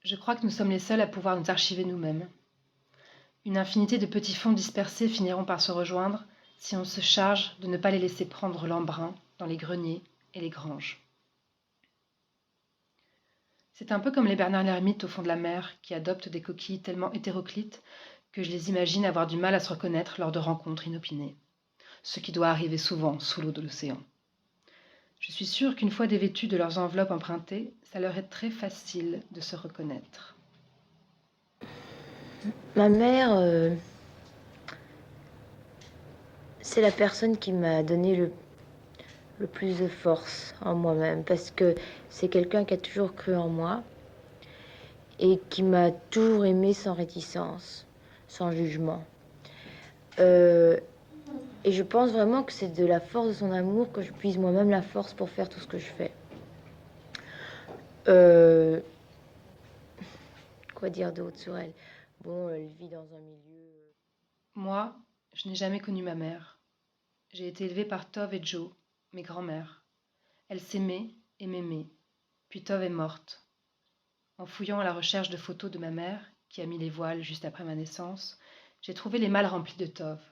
Je crois que nous sommes les seuls à pouvoir nous archiver nous-mêmes. Une infinité de petits fonds dispersés finiront par se rejoindre si on se charge de ne pas les laisser prendre l'embrun dans les greniers et les granges. C'est un peu comme les Bernard l'ermite au fond de la mer qui adoptent des coquilles tellement hétéroclites que je les imagine avoir du mal à se reconnaître lors de rencontres inopinées, ce qui doit arriver souvent sous l'eau de l'océan. Je suis sûre qu'une fois dévêtus de leurs enveloppes empruntées, ça leur est très facile de se reconnaître. Ma mère, c'est la personne qui m'a donné le plus de force en moi-même parce que c'est quelqu'un qui a toujours cru en moi et qui m'a toujours aimé sans réticence, sans jugement. Et je pense vraiment que c'est de la force de son amour que je puise moi-même la force pour faire tout ce que je fais. Quoi dire d'autre sur elle? Bon, elle vit dans un milieu... Moi, je n'ai jamais connu ma mère. J'ai été élevée par Tove et Joe, mes grands-mères. Elles s'aimaient et m'aimaient. Puis Tove est morte. En fouillant à la recherche de photos de ma mère, qui a mis les voiles juste après ma naissance, j'ai trouvé les malles remplies de Tove.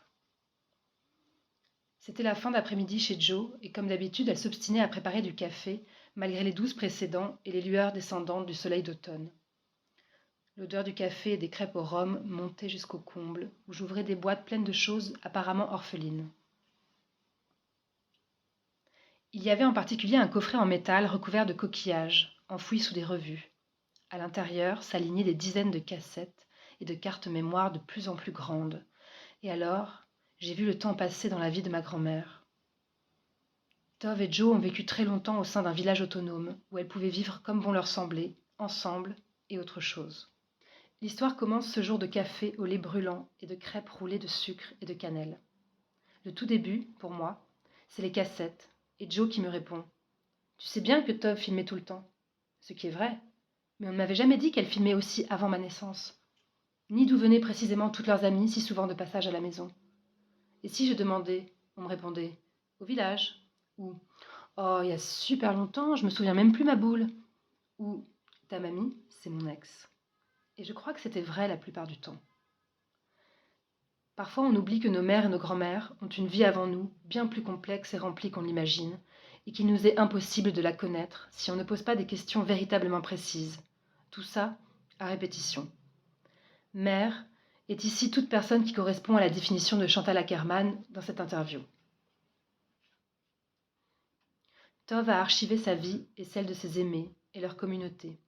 C'était la fin d'après-midi chez Joe, et comme d'habitude, elle s'obstinait à préparer du café, malgré les 12 précédents et les lueurs descendantes du soleil d'automne. L'odeur du café et des crêpes au rhum montait jusqu'au comble, où j'ouvrais des boîtes pleines de choses apparemment orphelines. Il y avait en particulier un coffret en métal recouvert de coquillages, enfoui sous des revues. À l'intérieur s'alignaient des dizaines de cassettes et de cartes mémoire de plus en plus grandes. Et alors, j'ai vu le temps passer dans la vie de ma grand-mère. Tove et Joe ont vécu très longtemps au sein d'un village autonome, où elles pouvaient vivre comme bon leur semblait, ensemble et autre chose. L'histoire commence ce jour de café au lait brûlant et de crêpes roulées de sucre et de cannelle. Le tout début, pour moi, c'est les cassettes, et Joe qui me répond: Tu sais bien que Tove filmait tout le temps. Ce qui est vrai, mais on ne m'avait jamais dit qu'elle filmait aussi avant ma naissance, ni d'où venaient précisément toutes leurs amies si souvent de passage à la maison. Et si je demandais, on me répondait: Au village, ou Oh, il y a super longtemps, je me souviens même plus ma boule, ou Ta mamie, c'est mon ex. Et je crois que c'était vrai la plupart du temps. Parfois, on oublie que nos mères et nos grands-mères ont une vie avant nous, bien plus complexe et remplie qu'on l'imagine, et qu'il nous est impossible de la connaître si on ne pose pas des questions véritablement précises. Tout ça à répétition. Mère est ici toute personne qui correspond à la définition de Chantal Akerman dans cette interview. Tove a archivé sa vie et celle de ses aimés et leur communauté.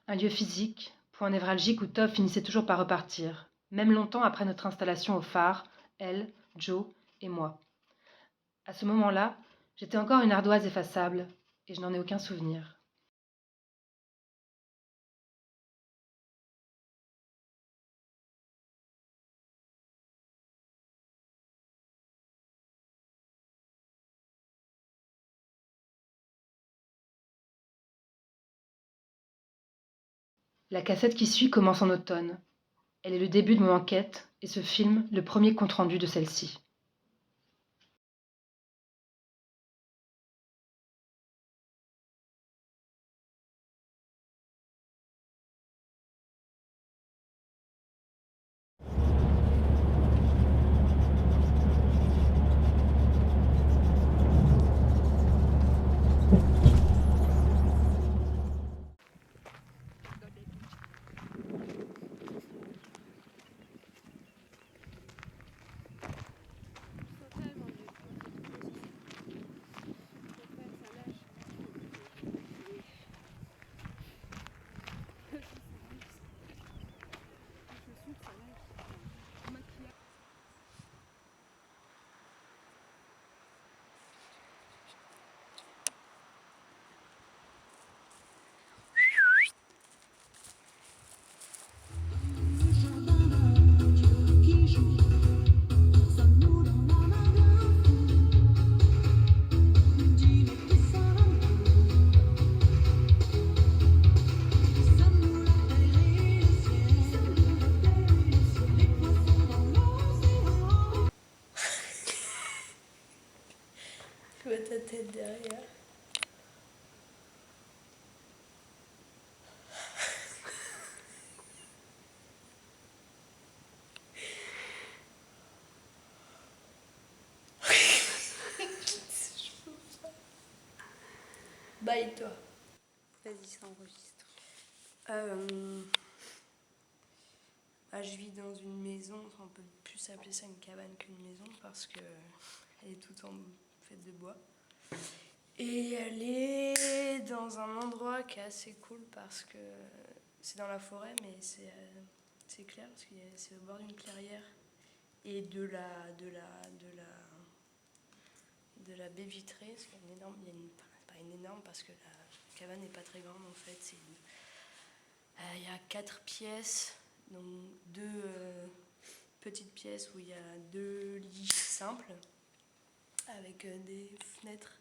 Un lieu physique, point névralgique où Tove finissait toujours par repartir, même longtemps après notre installation au phare, elle, Joe et moi. À ce moment-là, j'étais encore une ardoise effaçable, et je n'en ai aucun souvenir. La cassette qui suit commence en automne. Elle est le début de mon enquête, et ce film, le premier compte-rendu de celle-ci. Je vois ta tête derrière. Bye toi. Vas-y, ça enregistre. Je vis dans une maison, on peut plus appeler ça une cabane qu'une maison parce que elle est toute en faite de bois. Et elle est dans un endroit qui est assez cool parce que c'est dans la forêt, mais c'est clair parce que c'est au bord d'une clairière et de la baie vitrée. Parce qu'il y a une énorme, pas une énorme parce que la cabane n'est pas très grande en fait. Il y a 4 pièces, donc 2 petites pièces où il y a 2 lits simples avec des fenêtres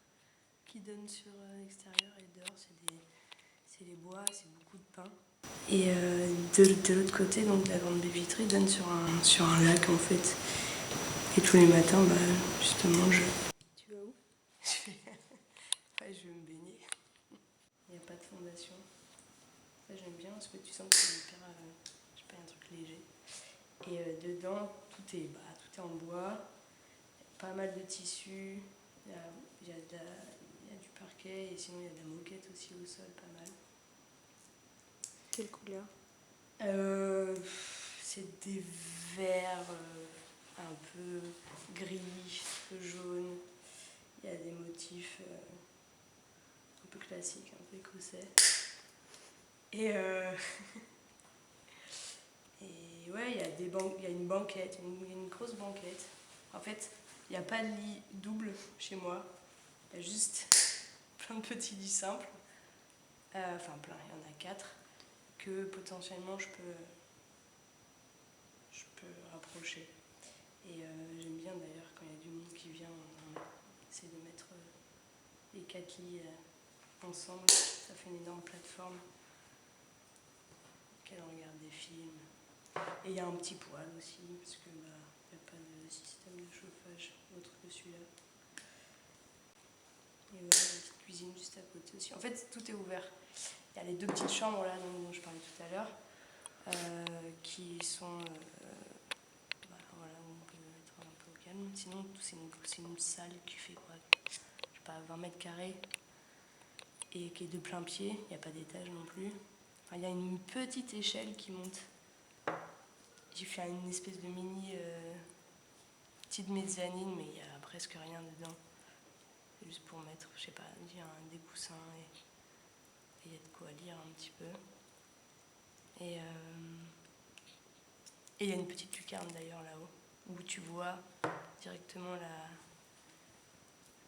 qui donnent sur l'extérieur et dehors c'est les bois, c'est beaucoup de pins. Et de l'autre côté, donc la grande baie vitrée donne sur un lac en fait. Et tous les matins, justement, Tu vas où? je vais me baigner. Il n'y a pas de fondation. Ça j'aime bien parce que tu sens que c'est hyper, je sais pas, un truc léger. Et dedans, tout est en bois, pas mal de tissus, il y a du parquet et sinon il y a de la moquette aussi au sol, pas mal. Quelle couleur? C'est des verts un peu gris, un peu jaune. Il y a des motifs un peu classiques, un peu écossais. Et ouais, il y a une banquette, il y a une grosse banquette. En fait, il n'y a pas de lit double chez moi. Il y a juste plein de petits lits simples. Enfin plein, il y en a 4 que potentiellement je peux rapprocher. Et j'aime bien d'ailleurs quand il y a du monde qui vient, on essaie de mettre les 4 lits ensemble. Ça fait une énorme plateforme auquel on regarde des films. Et il y a un petit poêle aussi, parce qu'il n'y a pas de système de chauffage autre que celui-là. Et voilà, la petite cuisine juste à côté aussi. En fait, tout est ouvert. Il y a les 2 petites chambres là dont je parlais tout à l'heure, qui sont voilà, où on peut être un peu au calme. Sinon, c'est une salle qui fait quoi, je sais pas, 20 mètres carrés et qui est de plein pied. Il n'y a pas d'étage non plus. Enfin, il y a une petite échelle qui monte. J'ai fait une espèce de mini petite mezzanine, mais il n'y a presque rien dedans. C'est juste pour mettre, je sais pas, des coussins et il y a de quoi lire un petit peu. Et il y a une petite lucarne d'ailleurs là-haut, où tu vois directement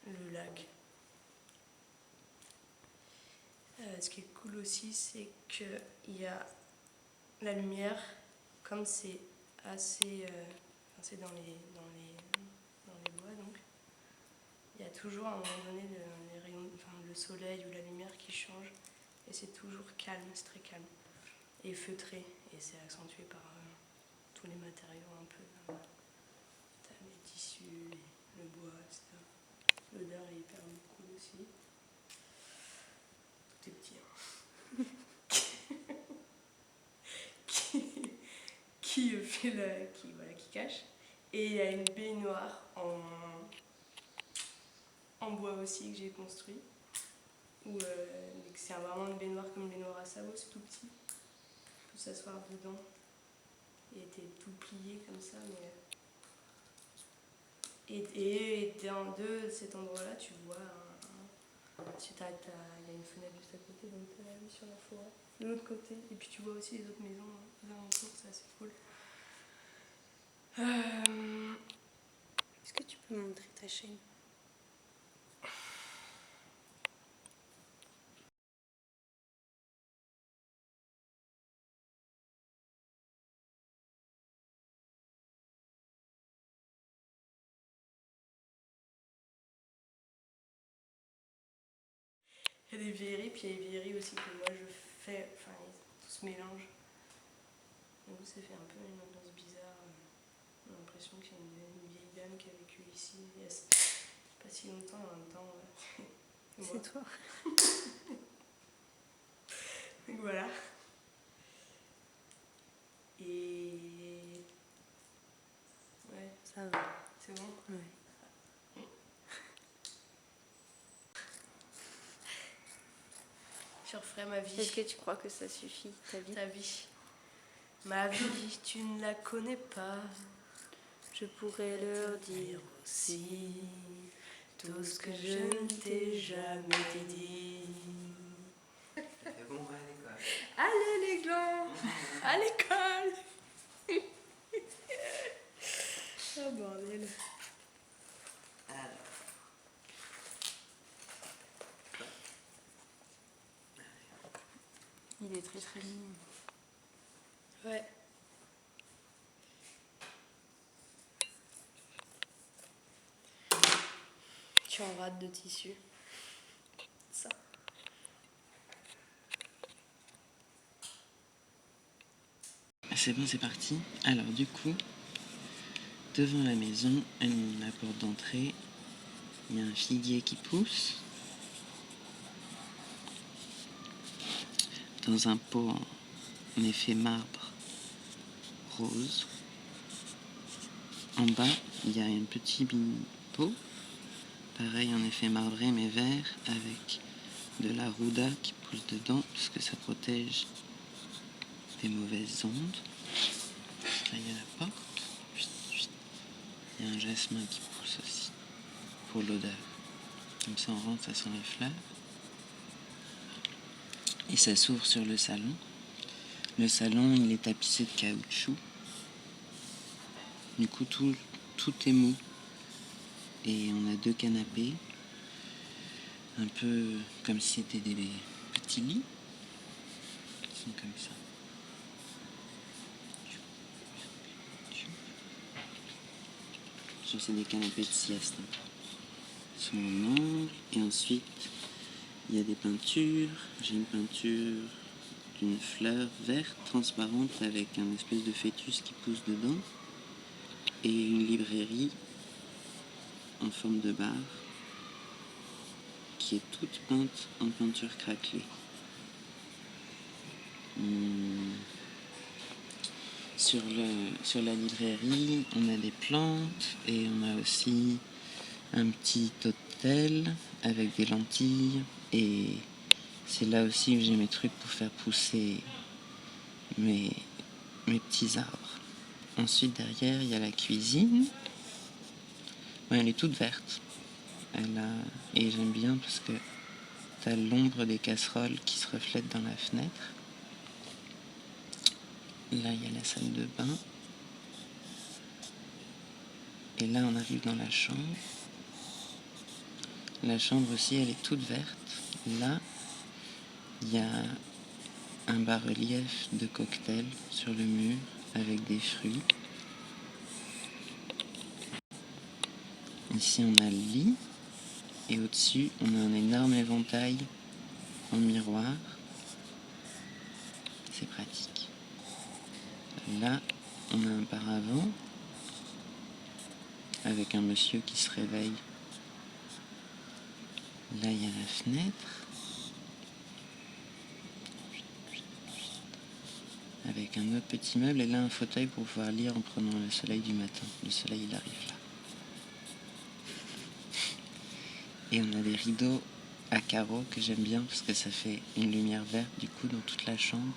le lac. Ce qui est cool aussi, c'est qu'il y a la lumière, comme c'est assez... c'est dans les bois, donc il y a toujours à un moment donné les rayons, le soleil ou la lumière qui change, et c'est toujours calme, c'est très calme, et feutré, et c'est accentué par tous les matériaux un peu. T'as les tissus, le bois, etc. L'odeur est hyper cool aussi. Tout est petit, hein. qui cache. Et il y a une baignoire en bois aussi que j'ai construit. C'est vraiment une baignoire comme une baignoire à Savo, c'est tout petit. On peut s'asseoir dedans. Il était tout plié comme ça, mais... Et de cet endroit-là, tu vois, il y a une fenêtre juste à côté, donc tu as la vue sur la forêt. De l'autre côté, et puis tu vois aussi les autres maisons aux alentours, c'est assez cool. Est-ce que tu peux montrer ta chaîne? Il y a des vieilleries, puis il y a des vieilleries aussi que moi je fais, enfin tout se mélange. Du coup ça fait un peu une ambiance bizarre. On a l'impression qu'il y a une vieille dame qui a vécu ici il y a pas si longtemps, en même temps. C'est toi. Donc voilà. Et... ouais, Ça va. c'est bon. Ouais. ferai ma vie. Est-ce que tu crois que ça suffit, ta vie? Ta vie. Ma vie, tu ne la connais pas. Je pourrais leur dire aussi tout ce que je ne t'ai jamais dit. C'est bon, ouais, à l'école. Allez les glands, à l'école. Oh bordel. Alors, Il est très très mignon. Ouais. Tu en rate de tissu. Ça. c'est bon, c'est parti. Alors, du coup, devant la maison, à la porte d'entrée, il y a un figuier qui pousse. Dans un pot en effet marbre rose. En bas, il y a un petit pot, pareil en effet marbré mais vert, avec de la rouda qui pousse dedans, parce que ça protège des mauvaises ondes. Là, il y a la porte. Il y a un jasmin qui pousse aussi, pour l'odeur. Comme ça, on rentre, ça sent les fleurs. Et ça s'ouvre sur le salon. Le salon, il est tapissé de caoutchouc. Du coup, tout est mou. Et on a 2 canapés. Un peu comme si c'était des petits lits. Ils sont comme ça. C'est des canapés de sieste. Ils sont en angle. Et ensuite, il y a des peintures. J'ai une peinture d'une fleur verte transparente avec un espèce de fœtus qui pousse dedans. Et une librairie en forme de bar qui est toute peinte en peinture craquelée. Sur la librairie, on a des plantes et on a aussi un petit hôtel avec des lentilles. Et c'est là aussi où j'ai mes trucs pour faire pousser mes petits arbres. Ensuite, derrière, il y a la cuisine. Ouais, elle est toute verte. Et j'aime bien parce que t'as l'ombre des casseroles qui se reflète dans la fenêtre. Là, il y a la salle de bain. Et là, on arrive dans la chambre. La chambre aussi, elle est toute verte. Là, il y a un bas-relief de cocktail sur le mur avec des fruits. Ici, on a le lit. Et au-dessus, on a un énorme éventail en miroir. C'est pratique. Là, on a un paravent avec un monsieur qui se réveille. Là, il y a la fenêtre avec un autre petit meuble et là, un fauteuil pour pouvoir lire en prenant le soleil du matin. Le soleil, il arrive là. Et on a des rideaux à carreaux que j'aime bien parce que ça fait une lumière verte du coup dans toute la chambre.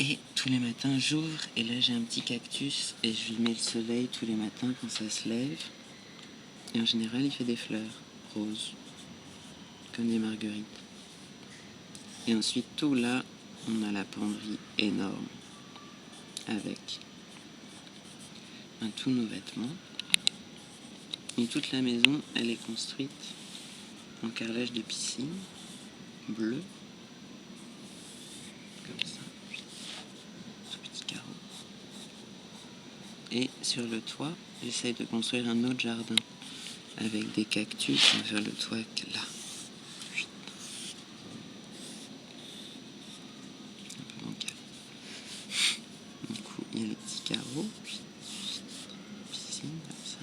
Et tous les matins, j'ouvre et là, j'ai un petit cactus et je lui mets le soleil tous les matins quand ça se lève. Et en général, il fait des fleurs roses, comme des marguerites. Et ensuite, tout là, on a la penderie énorme avec tous nos vêtements. Et toute la maison, elle est construite en carrelage de piscine, bleu, comme ça, tout petit carreau. Et sur le toit, j'essaye de construire un autre jardin avec des cactus. On va faire le toit là. Un peu bancal. Du coup, il y a les petits carreaux. Piscine, comme ça.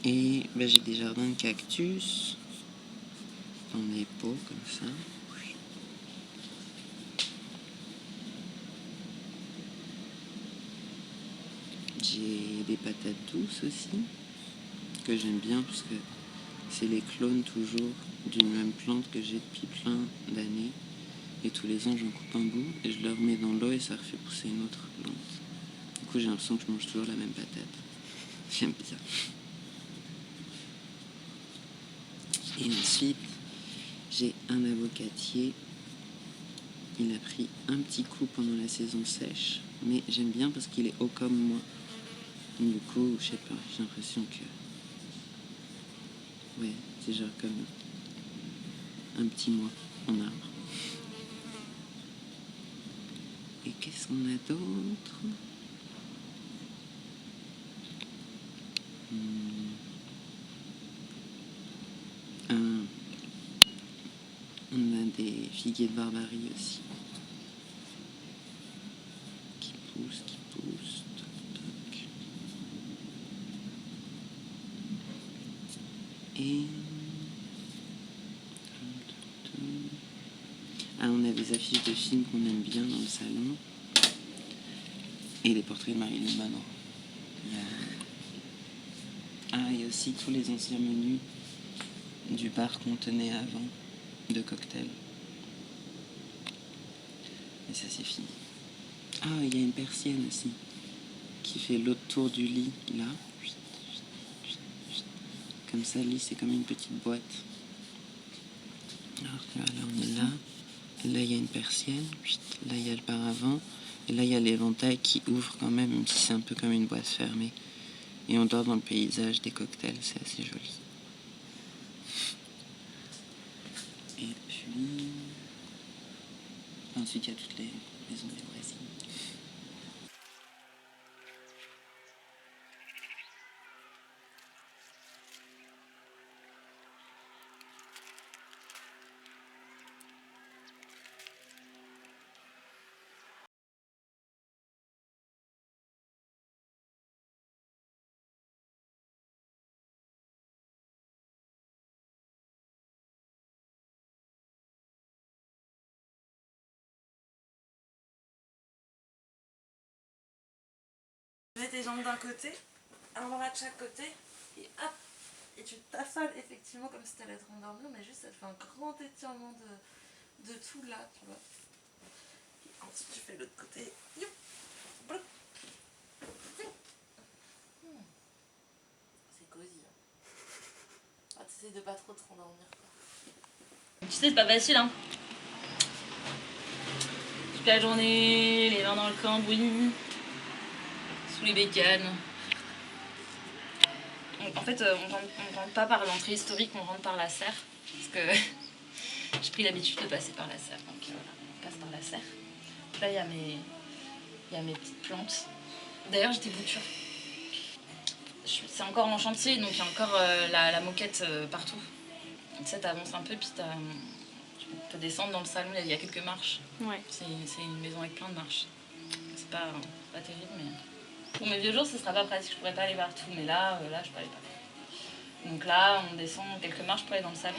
Et j'ai des jardins de cactus dans des pots comme ça. J'ai des patates douces aussi que j'aime bien parce que c'est les clones toujours d'une même plante que j'ai depuis plein d'années. Et tous les ans, j'en coupe un bout et je le remets dans l'eau et ça refait pousser une autre plante. Du coup, j'ai l'impression que je mange toujours la même patate. J'aime bien. Et ensuite, j'ai un avocatier. Il a pris un petit coup pendant la saison sèche, mais j'aime bien parce qu'il est haut comme moi. Du coup, je sais pas, j'ai l'impression que... Ouais, c'est genre comme un petit moi en arbre. Et qu'est-ce qu'on a d'autre? On a des figuiers de Barbarie aussi. Qui poussent. Toc, toc. Et... Ah, on a des affiches de films qu'on aime bien dans le salon. Et des portraits de Marilyn Monroe. Ah, il y a aussi tous les anciens menus du bar qu'on tenait avant, de cocktails. Et ça, c'est fini. Ah, il y a une persienne aussi, qui fait l'autre tour du lit, là. Comme ça, le lit, c'est comme une petite boîte. Alors là, on est là. Et là, il y a une persienne. Là, il y a le paravent. Et là, il y a l'éventail qui ouvre quand même si c'est un peu comme une boîte fermée. Et on dort dans le paysage des cocktails, c'est assez joli. Et puis... Ensuite, il y a toutes les maisons des voisines. Tu mets tes jambes d'un côté, un bras de chaque côté, et hop, et tu t'affales effectivement comme si tu allais te rendormir, mais juste ça te fait un grand étirement de tout là, tu vois. Et ensuite tu fais l'autre côté. Youp, bloc. C'est cosy. Hein. Ah, t'essayes de pas trop te rendormir, quoi. Tu sais, c'est pas facile, hein. Toute la journée, les mains dans le cambouis, sous les bécanes. En fait, on rentre pas par l'entrée historique, on rentre par la serre. Parce que j'ai pris l'habitude de passer par la serre. Donc voilà, on passe par la serre. Là, il y a mes petites plantes. D'ailleurs, j'étais bouture. C'est encore en chantier, donc il y a encore la moquette partout. Tu sais, t'avances un peu, puis tu peux descendre dans le salon, il y a quelques marches. Ouais. C'est une maison avec plein de marches. C'est pas terrible, mais... Pour mes vieux jours, ce sera pas pratique, je pourrais pas aller partout, mais là, je peux aller partout. Donc là, on descend quelques marches pour aller dans le salon.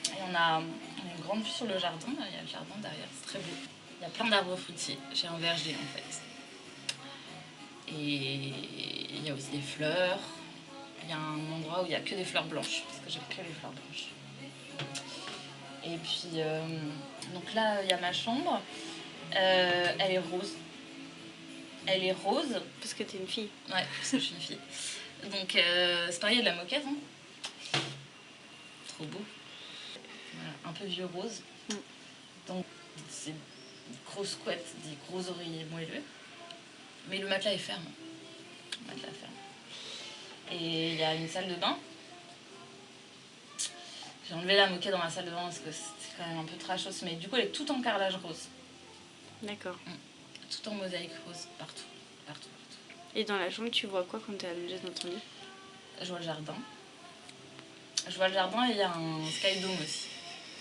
Et on a une grande vue sur le jardin, là, il y a le jardin derrière, c'est très beau. Il y a plein d'arbres fruitiers, j'ai un verger en fait. Et il y a aussi des fleurs. Il y a un endroit où il n'y a que des fleurs blanches, parce que j'aime que les fleurs blanches. Et puis, donc là, il y a ma chambre. Elle est rose. Elle est rose. Parce que t'es une fille. Ouais, parce que je suis une fille. Donc, c'est pareil, il y a de la moquette. Hein. Trop beau. Voilà, un peu vieux rose. Donc, c'est une grosse couette, des gros oreillers moelleux. Mais le matelas est ferme. Le matelas est ferme. Et il y a une salle de bain. J'ai enlevé la moquette dans la salle de bain parce que c'était quand même un peu trashos. Mais du coup, elle est toute en carrelage rose. D'accord. Tout en mosaïque rose, partout. Et dans la chambre, tu vois quoi quand t'es allongée dans ton lit? Je vois le jardin. Je vois le jardin et il y a un sky dome aussi.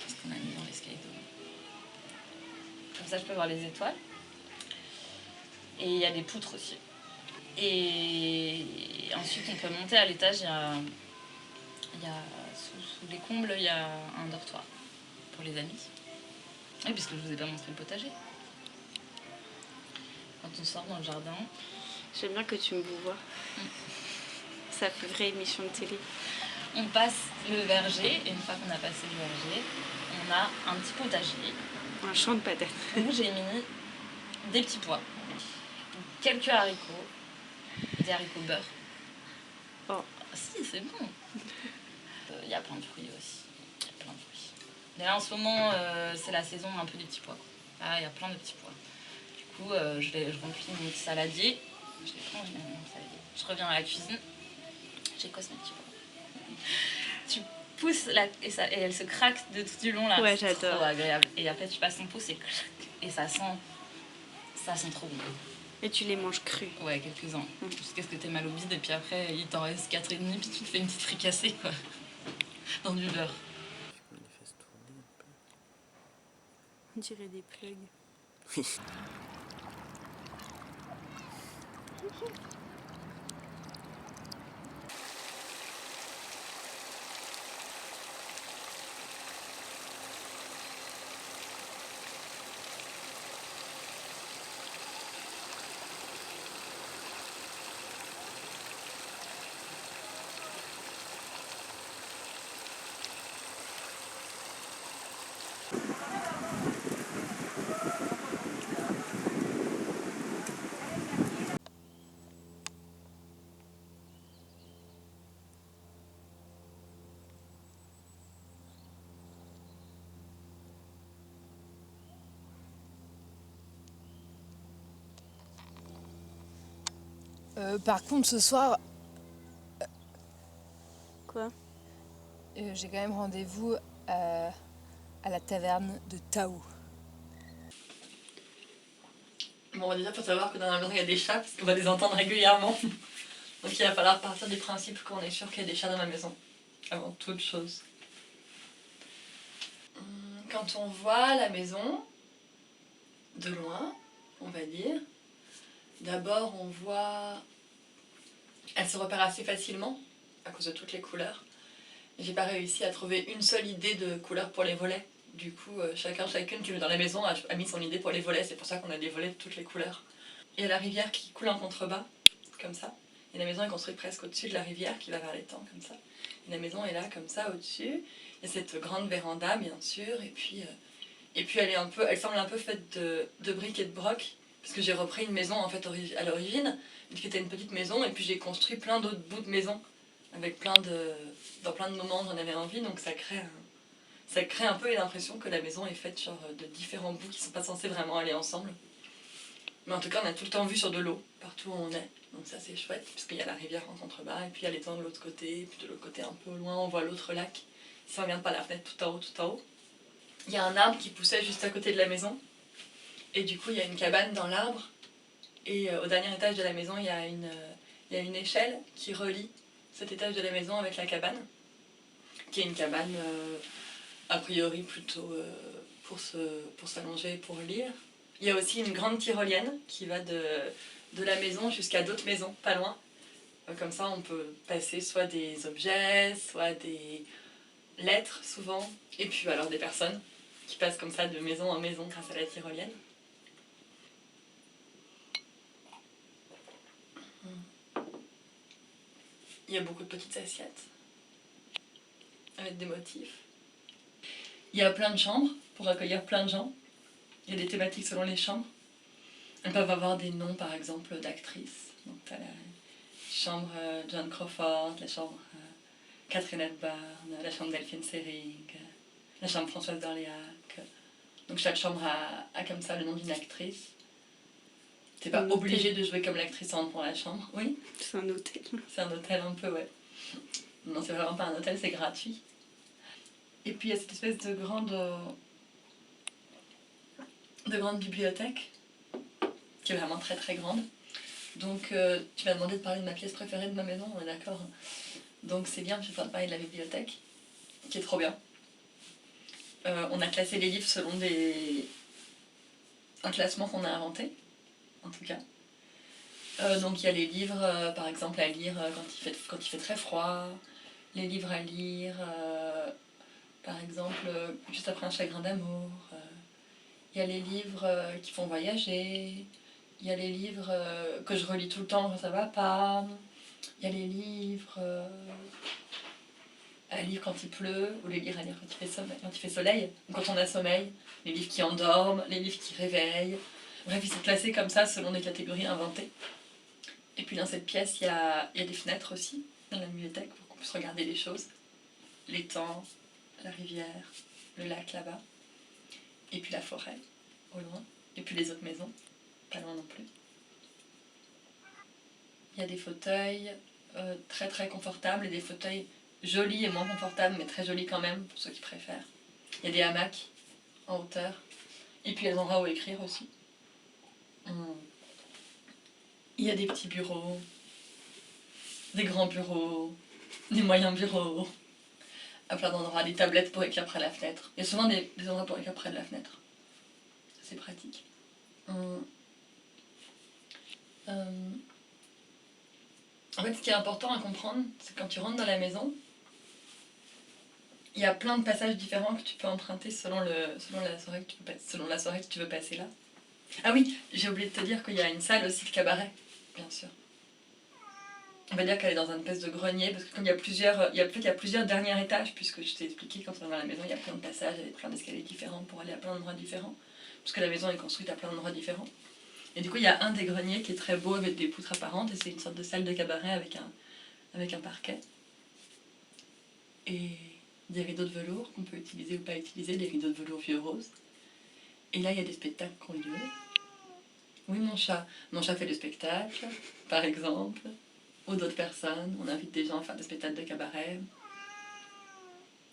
Parce qu'on a mis dans les sky dome. Comme ça, je peux voir les étoiles. Et il y a des poutres aussi. Et ensuite, on peut monter à l'étage. Il y a sous les combles, il y a un dortoir pour les amis. Oui, puisque je vous ai pas montré le potager. Quand on sort dans le jardin. J'aime bien que tu me vois. Ça fait vraie émission de télé. On passe le verger, et une fois qu'on a passé le verger, on a un petit potager Un champ de patates. où j'ai mis des petits pois, quelques haricots, et des haricots beurre. Oh. Si, c'est bon. Il y a plein de fruits aussi. Il y a plein de fruits. Mais là, en ce moment, c'est la saison un peu des petits pois, quoi. Là, il y a plein de petits pois. Du coup, je remplis mon petit saladier. Je les prends, je mets dans mon saladier. Je reviens à la cuisine. J'écosse mes petits pois. Tu pousses et elle se craque de tout du long là. Ouais, c'est j'adore. trop agréable. Et après, tu passes ton pouce et ça sent trop bon. Et tu les manges crus. Ouais, quelques-uns. Jusqu'à ce que t'aies mal au bide, et puis après, il t'en reste 4,5, puis tu te fais une petite fricassée, quoi. Dans du beurre. On dirait des plugs. Par contre, ce soir, Quoi? j'ai quand même rendez-vous à la taverne de Tao. Bon, déjà, faut savoir que dans la maison, il y a des chats, parce qu'on va les entendre régulièrement. Donc il va falloir partir du principe qu'on est sûr qu'il y a des chats dans ma maison, avant toute chose. Quand on voit la maison, de loin, on va dire, d'abord on voit... Elle se repère assez facilement, à cause de toutes les couleurs. J'ai pas réussi à trouver une seule idée de couleur pour les volets. Du coup, chacune qui est dans la maison a mis son idée pour les volets. C'est pour ça qu'on a des volets de toutes les couleurs. Il y a la rivière qui coule en contrebas, comme ça. Et la maison est construite presque au-dessus de la rivière qui va vers l'étang, comme ça. Et la maison est là, comme ça, au-dessus. Il y a cette grande véranda, bien sûr. Et puis elle semble un peu faite de briques et de brocs. Parce que j'ai repris une maison en fait à l'origine, qui était une petite maison, et puis j'ai construit plein d'autres bouts de maison, avec dans plein de moments j'en avais envie, donc ça crée un peu l'impression que la maison est faite genre de différents bouts qui sont pas censés vraiment aller ensemble. Mais en tout cas on a tout le temps vue sur de l'eau, partout où on est, donc ça c'est chouette, parce qu'il y a la rivière en contrebas, et puis il y a l'étang de l'autre côté, et puis de l'autre côté un peu au loin on voit l'autre lac, si on regarde par la fenêtre tout en haut. Il y a un arbre qui poussait juste à côté de la maison. Et du coup, il y a une cabane dans l'arbre. Et au dernier étage de la maison, il y a une échelle qui relie cet étage de la maison avec la cabane. Qui est une cabane, a priori, plutôt pour s'allonger et pour lire. Il y a aussi une grande tyrolienne qui va de la maison jusqu'à d'autres maisons, pas loin. Comme ça, on peut passer soit des objets, soit des lettres, souvent. Et puis alors des personnes qui passent comme ça de maison en maison grâce à la tyrolienne. Il y a beaucoup de petites assiettes avec des motifs. Il y a plein de chambres pour accueillir plein de gens. Il y a des thématiques selon les chambres. Elles peuvent avoir des noms, par exemple, d'actrices. Donc, tu as la chambre Joan Crawford, la chambre Catherine Hepburn, la chambre Delphine Seyrig, la chambre Françoise d'Orléac. Donc, chaque chambre a comme ça le nom d'une actrice. T'es pas obligé de jouer comme l'actrice en entrant dans la chambre. Oui. C'est un hôtel. C'est un hôtel un peu, ouais. Non, c'est vraiment pas un hôtel, c'est gratuit. Et puis il y a cette espèce de grande bibliothèque, qui est vraiment très très grande. Donc tu m'as demandé de parler de ma pièce préférée de ma maison, on est d'accord. Donc c'est bien, je vais pouvoir te parler de la bibliothèque, qui est trop bien. On a classé les livres selon un classement qu'on a inventé, en tout cas. Donc il y a les livres, par exemple, à lire quand il fait très froid, les livres à lire, par exemple, juste après un chagrin d'amour. Il y a les livres qui font voyager, il y a les livres que je relis tout le temps quand ça va pas. Il y a les livres à lire quand il pleut, ou les lire à lire quand il fait soleil, ou quand on a sommeil, les livres qui endorment, les livres qui réveillent. Bref, ils sont classés comme ça selon des catégories inventées. Et puis dans cette pièce, il y a des fenêtres aussi, dans la bibliothèque, pour qu'on puisse regarder les choses. L'étang, la rivière, le lac là-bas. Et puis la forêt, au loin. Et puis les autres maisons, pas loin non plus. Il y a des fauteuils très très confortables et des fauteuils jolis et moins confortables, mais très jolis quand même, pour ceux qui préfèrent. Il y a des hamacs en hauteur. Et puis il y a des endroits où écrire aussi. Il y a des petits bureaux, des grands bureaux, des moyens bureaux, à plein d'endroits, des tablettes pour écrire près de la fenêtre. Il y a souvent des endroits pour écrire près de la fenêtre. C'est pratique. En fait, ce qui est important à comprendre, c'est que quand tu rentres dans la maison, il y a plein de passages différents que tu peux emprunter selon la soirée que tu veux passer là. Ah oui, j'ai oublié de te dire qu'il y a une salle aussi de cabaret, bien sûr. On va dire qu'elle est dans un espèce de grenier, parce que comme il y a plusieurs derniers étages, puisque je t'ai expliqué, quand on est dans la maison, il y a plein de passages, il y a plein d'escaliers différents pour aller à plein d'endroits différents, puisque la maison est construite à plein d'endroits différents. Et du coup, il y a un des greniers qui est très beau avec des poutres apparentes, et c'est une sorte de salle de cabaret avec un parquet. Et des rideaux de velours qu'on peut utiliser ou pas utiliser, des rideaux de velours vieux rose. Et là, il y a des spectacles qui ont lieu. Oui, mon chat fait des spectacles, par exemple, ou d'autres personnes. On invite des gens à faire des spectacles de cabaret.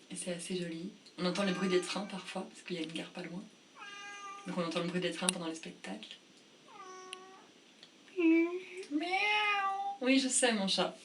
Et c'est assez joli. On entend les bruits des trains parfois, parce qu'il y a une gare pas loin. Donc on entend le bruit des trains pendant les spectacles. Miaou. Oui, je sais, mon chat.